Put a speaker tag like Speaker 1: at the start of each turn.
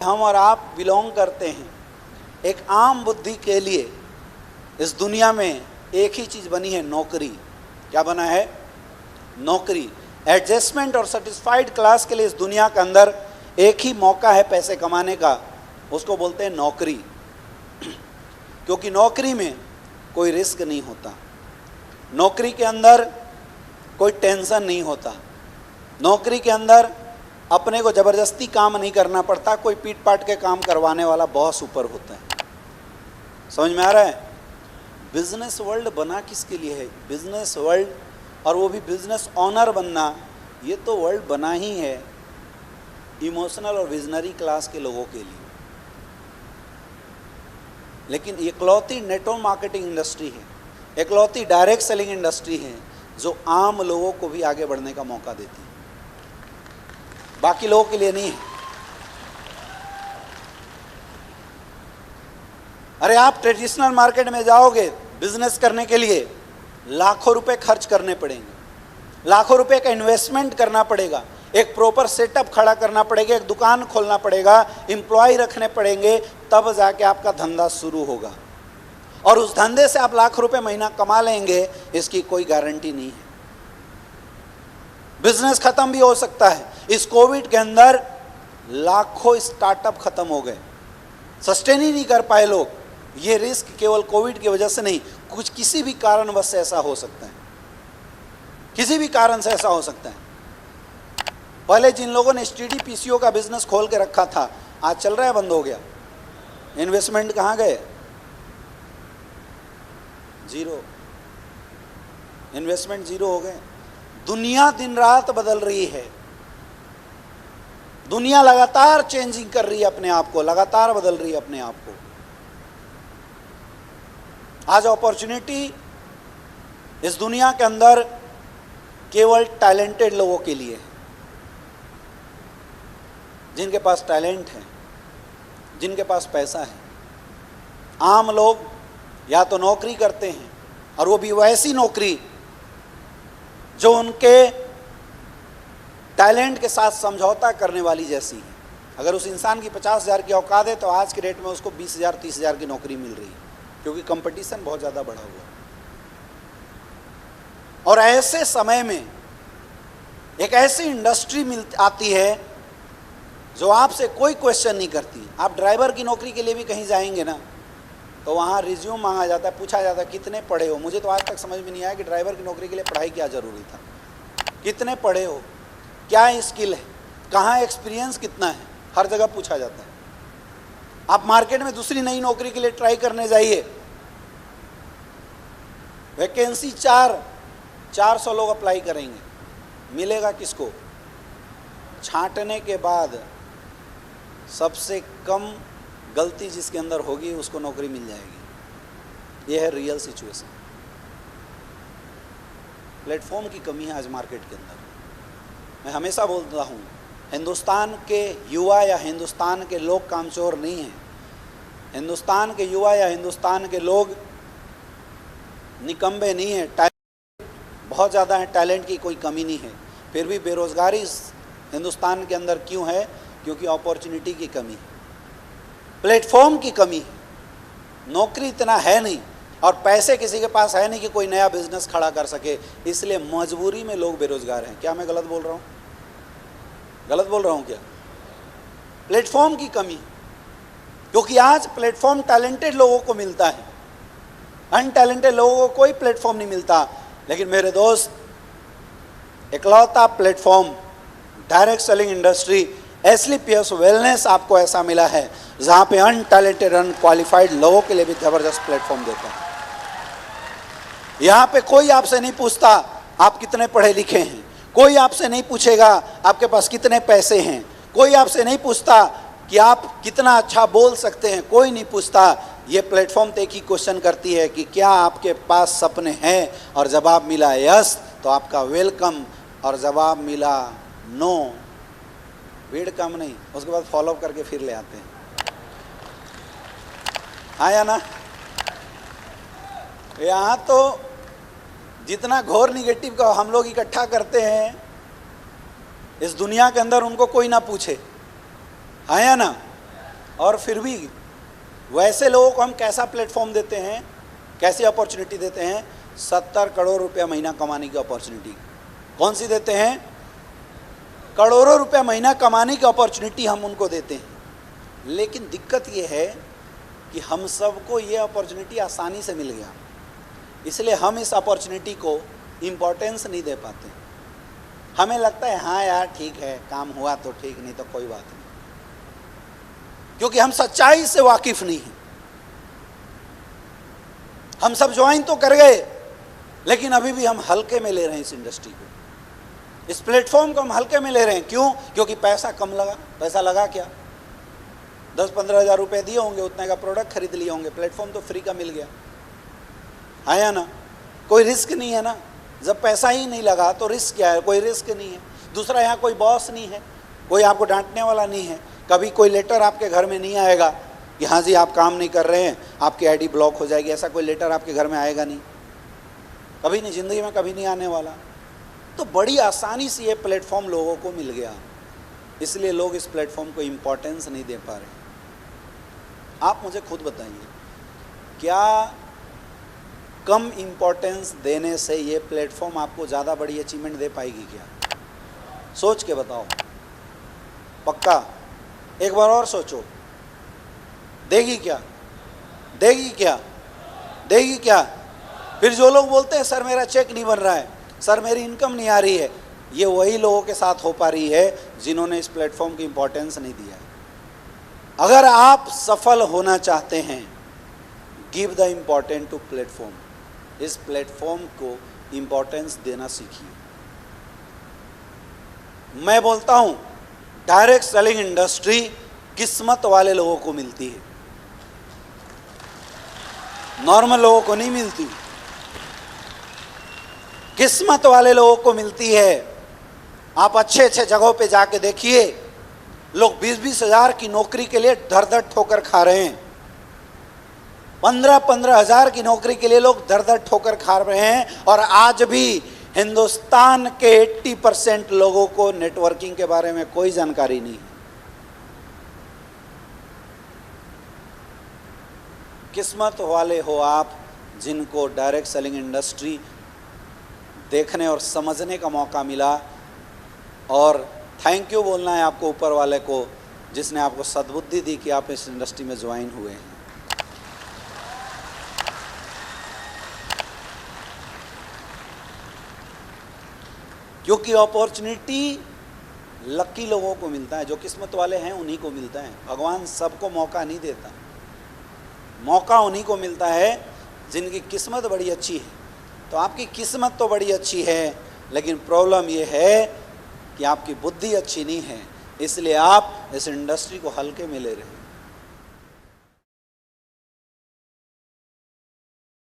Speaker 1: हम और आप बिलोंग करते हैं। एक आम बुद्धि के लिए इस दुनिया में एक ही चीज़ बनी है, नौकरी। क्या बना है? नौकरी। एडजस्टमेंट और सेटिस्फाइड क्लास के लिए इस दुनिया के अंदर एक ही मौका है पैसे कमाने का, उसको बोलते हैं नौकरी। क्योंकि नौकरी में कोई रिस्क नहीं होता, नौकरी के अंदर कोई टेंशन नहीं होता, नौकरी के अंदर अपने को ज़बरदस्ती काम नहीं करना पड़ता, कोई पीट पाट के काम करवाने वाला बॉस ऊपर होता है। समझ में आ रहा है? बिजनेस वर्ल्ड बना किसके लिए है? बिजनेस वर्ल्ड, और वो भी बिजनेस ऑनर बनना, ये तो वर्ल्ड बना ही है इमोशनल और विजनरी क्लास के लोगों के लिए। लेकिन इकलौती नेटवर्क मार्केटिंग इंडस्ट्री है, इकलौती डायरेक्ट सेलिंग इंडस्ट्री है जो आम लोगों को भी आगे बढ़ने का मौका देती है, बाकी लोगों के लिए नहीं है। अरे आप ट्रेडिशनल मार्केट में जाओगे बिजनेस करने के लिए, लाखों रुपए खर्च करने पड़ेंगे, लाखों रुपए का इन्वेस्टमेंट करना पड़ेगा, एक प्रॉपर सेटअप खड़ा करना पड़ेगा, एक दुकान खोलना पड़ेगा, एम्प्लॉय रखने पड़ेंगे, तब जाके आपका धंधा शुरू होगा। और उस धंधे से आप लाख रुपए महीना कमा लेंगे, इसकी कोई गारंटी नहीं है। बिजनेस खत्म भी हो सकता है। इस कोविड के अंदर लाखों स्टार्टअप खत्म हो गए, सस्टेन ही नहीं कर पाए लोग। ये रिस्क केवल कोविड की वजह से नहीं, कुछ किसी भी कारणवश से ऐसा हो सकता है, किसी भी कारण से ऐसा हो सकता है। पहले जिन लोगों ने एसटीडी पीसीओ का बिजनेस खोल के रखा था, आज चल रहा है, बंद हो गया। इन्वेस्टमेंट कहाँ गए? जीरो। इन्वेस्टमेंट जीरो हो गए। दुनिया दिन रात बदल रही है, दुनिया लगातार चेंजिंग कर रही है अपने आप को, लगातार बदल रही है अपने आप को। आज अपॉर्चुनिटी इस दुनिया के अंदर केवल टैलेंटेड लोगों के लिए है, जिनके पास टैलेंट है, जिनके पास पैसा है। आम लोग या तो नौकरी करते हैं, और वो भी वैसी नौकरी जो उनके टैलेंट के साथ समझौता करने वाली जैसी है। अगर उस इंसान की 50,000 की औकात है तो आज के रेट में उसको 20,000 30,000 की नौकरी मिल रही है, क्योंकि कंपटीशन बहुत ज़्यादा बढ़ा हुआ है। और ऐसे समय में एक ऐसी इंडस्ट्री आती है जो आपसे कोई क्वेश्चन नहीं करती। आप ड्राइवर की नौकरी के लिए भी कहीं जाएंगे ना, तो वहाँ रिज्यूम मांगा जाता है, पूछा जाता है कितने पढ़े हो। मुझे तो आज तक समझ में नहीं आया कि ड्राइवर की नौकरी के लिए पढ़ाई क्या ज़रूरी था। कितने पढ़े हो, क्या स्किल है, कहाँ एक्सपीरियंस कितना है, हर जगह पूछा जाता है। आप मार्केट में दूसरी नई नौकरी के लिए ट्राई करने जाइए, वैकेंसी 400 लोग अप्लाई करेंगे, मिलेगा किसको? छांटने के बाद सबसे कम गलती जिसके अंदर होगी उसको नौकरी मिल जाएगी। ये है रियल सिचुएशन। प्लेटफॉर्म की कमी है आज मार्केट के अंदर। मैं हमेशा बोलता हूँ, हिंदुस्तान के युवा या हिंदुस्तान के लोग कामचोर नहीं हैं। हिंदुस्तान के युवा या हिंदुस्तान के लोग निकम्बे नहीं हैं, टैलेंट बहुत ज़्यादा है, टैलेंट की कोई कमी नहीं है। फिर भी बेरोज़गारी हिंदुस्तान के अंदर क्यों है? क्योंकि अपॉर्चुनिटी की कमी है, प्लेटफॉर्म की कमी है, नौकरी इतना है नहीं, और पैसे किसी के पास है नहीं कि कोई नया बिजनेस खड़ा कर सके, इसलिए मजबूरी में लोग बेरोजगार हैं। क्या मैं गलत बोल रहा हूँ? गलत बोल रहा हूँ क्या? प्लेटफॉर्म की कमी, क्योंकि आज प्लेटफॉर्म टैलेंटेड लोगों को मिलता है, अनटैलेंटेड लोगों को कोई प्लेटफॉर्म नहीं मिलता। लेकिन मेरे दोस्त, इकलौता प्लेटफॉर्म डायरेक्ट सेलिंग इंडस्ट्री एसलीपीएस वेलनेस आपको ऐसा मिला है जहाँ पे अनटैलेंटेड अनक्वालिफाइड लोगों के लिए भी ज़बरदस्त प्लेटफॉर्म देता है। यहाँ पे कोई आपसे नहीं पूछता आप कितने पढ़े लिखे हैं, कोई आपसे नहीं पूछेगा आपके पास कितने पैसे हैं, कोई आपसे नहीं पूछता कि आप कितना अच्छा बोल सकते हैं, कोई नहीं पूछता। ये प्लेटफॉर्म तो एक ही क्वेश्चन करती है कि क्या आपके पास सपने हैं, और जवाब मिला यस तो आपका वेलकम, और जवाब मिला नो, वेलकम नहीं, उसके बाद फॉलोअप करके फिर ले आते हैं। आया ना? यहाँ तो जितना घोर निगेटिव का हम लोग इकट्ठा करते हैं, इस दुनिया के अंदर उनको कोई ना पूछे, आया ना? और फिर भी वैसे लोगों को हम कैसा प्लेटफॉर्म देते हैं, कैसी अपॉर्चुनिटी देते हैं? 70 करोड़ रुपया महीना कमाने की अपॉर्चुनिटी। कौन सी देते हैं? करोड़ों रुपया महीना कमाने की अपॉर्चुनिटी हम उनको देते हैं। लेकिन दिक्कत ये है कि हम सबको ये अपॉर्चुनिटी आसानी से मिल गया, इसलिए हम इस अपॉर्चुनिटी को इम्पोर्टेंस नहीं दे पाते। हमें लगता है हाँ यार ठीक है, काम हुआ तो ठीक, नहीं तो कोई बात नहीं, क्योंकि हम सच्चाई से वाकिफ नहीं हैं। हम सब ज्वाइन तो कर गए, लेकिन अभी भी हम हल्के में ले रहे हैं इस इंडस्ट्री को, इस प्लेटफॉर्म को हम हल्के में ले रहे हैं। क्यों? क्योंकि पैसा कम लगा। पैसा लगा क्या? 10-15 हज़ार रुपये दिए होंगे, उतने का प्रोडक्ट खरीद लिए होंगे, प्लेटफॉर्म तो फ्री का मिल गया, आया ना? कोई रिस्क नहीं है ना। जब पैसा ही नहीं लगा तो रिस्क क्या है? कोई रिस्क नहीं है। दूसरा, यहाँ कोई बॉस नहीं है, कोई आपको डांटने वाला नहीं है। कभी कोई लेटर आपके घर में नहीं आएगा कि हाँ जी आप काम नहीं कर रहे हैं, आपकी आईडी ब्लॉक हो जाएगी। ऐसा कोई लेटर आपके घर में आएगा नहीं, कभी नहीं, ज़िंदगी में कभी नहीं आने वाला। तो बड़ी आसानी से ये प्लेटफॉर्म लोगों को मिल गया, इसलिए लोग इस प्लेटफॉर्म को इम्पोर्टेंस नहीं दे पा रहे। आप मुझे खुद बताइए, क्या कम इम्पोर्टेंस देने से ये प्लेटफॉर्म आपको ज़्यादा बड़ी अचीवमेंट दे पाएगी क्या? सोच के बताओ, पक्का? एक बार और सोचो, देगी क्या? देगी क्या? देगी क्या? फिर जो लोग बोलते हैं सर मेरा चेक नहीं बन रहा है, सर मेरी इनकम नहीं आ रही है, ये वही लोगों के साथ हो पा रही है जिन्होंने इस प्लेटफॉर्म की इम्पोर्टेंस नहीं दिया है। अगर आप सफल होना चाहते हैं, give the important to platform. इस प्लेटफॉर्म को इम्पोर्टेंस देना सीखिए। मैं बोलता हूं, डायरेक्ट सेलिंग इंडस्ट्री किस्मत वाले लोगों को मिलती है, नॉर्मल लोगों को नहीं मिलती। किस्मत वाले लोगों को मिलती है। आप अच्छे अच्छे जगहों पे जाके देखिए, लोग 20-20 हज़ार की नौकरी के लिए धर धर ठोकर खा रहे हैं। 15-15 हज़ार की नौकरी के लिए लोग धर धर ठोकर खा रहे हैं। और आज भी हिंदुस्तान के 80% लोगों को नेटवर्किंग के बारे में कोई जानकारी नहीं है। किस्मत वाले हो आप, जिनको डायरेक्ट सेलिंग इंडस्ट्री देखने और समझने का मौका मिला। और थैंक यू बोलना है आपको ऊपर वाले को, जिसने आपको सद्बुद्धि दी कि आप इस इंडस्ट्री में ज्वाइन हुए हैं। क्योंकि अपॉर्चुनिटी लकी लोगों को मिलता है, जो किस्मत वाले हैं उन्हीं को मिलता है। भगवान सबको मौका नहीं देता, मौका उन्हीं को मिलता है जिनकी किस्मत बड़ी अच्छी है। तो आपकी किस्मत तो बड़ी अच्छी है, लेकिन प्रॉब्लम ये है कि आपकी बुद्धि अच्छी नहीं है, इसलिए आप इस इंडस्ट्री को हल्के में ले रहे हैं।